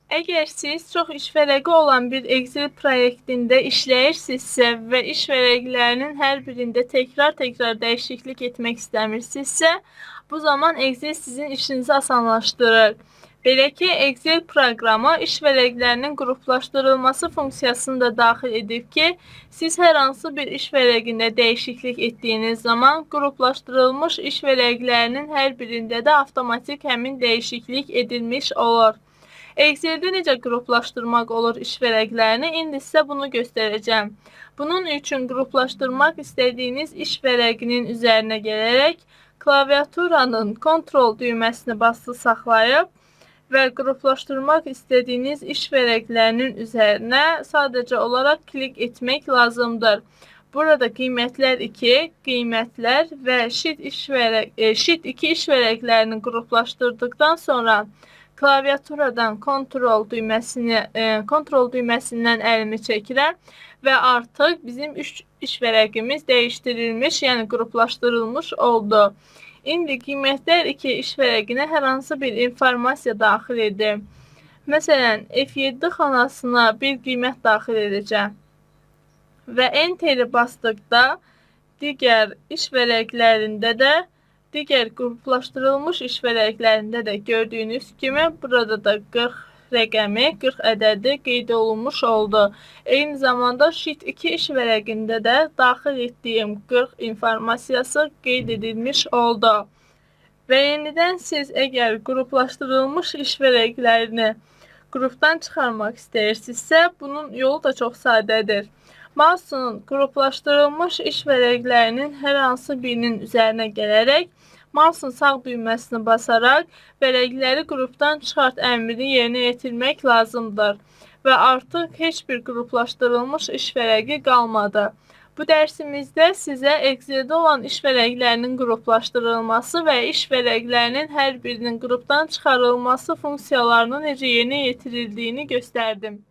Əgər siz çox iş vərəqi olan bir Excel proyektində işləyirsinizsə və iş vərəqlərinin hər birində təkrar-təkrar dəyişiklik etmək istəmirsinizsə, bu zaman Excel sizin işinizi asanlaşdırır. Belə ki, Excel proqramı iş vərəqlərinin qruplaşdırılması funksiyasını da daxil edib ki, siz hər hansı bir iş vərəqində dəyişiklik etdiyiniz zaman qruplaşdırılmış iş vərəqlərinin hər birində də avtomatik həmin dəyişiklik edilmiş olur. Excel'də necə qruplaşdırmaq olur iş vərəqlərini, indi sizə bunu göstərəcəm. Bunun üçün qruplaşdırmaq istədiyiniz iş vərəqinin üzərinə gələrək klaviaturanın Ctrl düyməsini basılı saxlayıb və qruplaşdırmaq istədiyiniz iş vərəqlərinin üzərinə sadəcə olaraq klik etmək lazımdır. Burada qiymətlər 2, qiymətlər və Sheet 2 iş vərəqlərini qruplaşdırdıqdan sonra klaviaturadan Ctrl düyməsindən əlimi çəkirəm və artıq bizim iş vərəqimiz dəyişdirilmiş, yəni qruplaşdırılmış oldu. İndi qiymətlər 2 iş vərəqinə hər hansı bir informasiya daxil edim. Məsələn, F7 xanasına bir qiymət daxil edəcəm və Enter-i basdıqda digər iş vərəqlərində də digər qruplaşdırılmış iş vərəqlərində də gördüyünüz kimi burada da 40 rəqəmi, 40 ədədi qeyd olunmuş oldu. Eyni zamanda Sheet 2 iş vərəqində də daxil etdiyim 40 informasiyası qeyd edilmiş oldu. Və yenidən siz əgər qruplaşdırılmış iş vərəqlərini qrupdan çıxarmaq istəyirsinizsə, bunun yolu da çox sadədir. Mouse'un qruplaşdırılmış iş vərəqlərinin hər hansı birinin üzərinə gələrək, mouse'un sağ düyməsini basaraq vərəqləri qrupdan çıxart əmrini yerinə yetirmək lazımdır və artıq heç bir qruplaşdırılmış iş vərəqi qalmadı. Bu dərsimizdə sizə Excel'də olan iş vərəqlərinin qruplaşdırılması və iş vərəqlərinin hər birinin qrupdan çıxarılması funksiyalarını necə yerinə yetirildiyini göstərdim.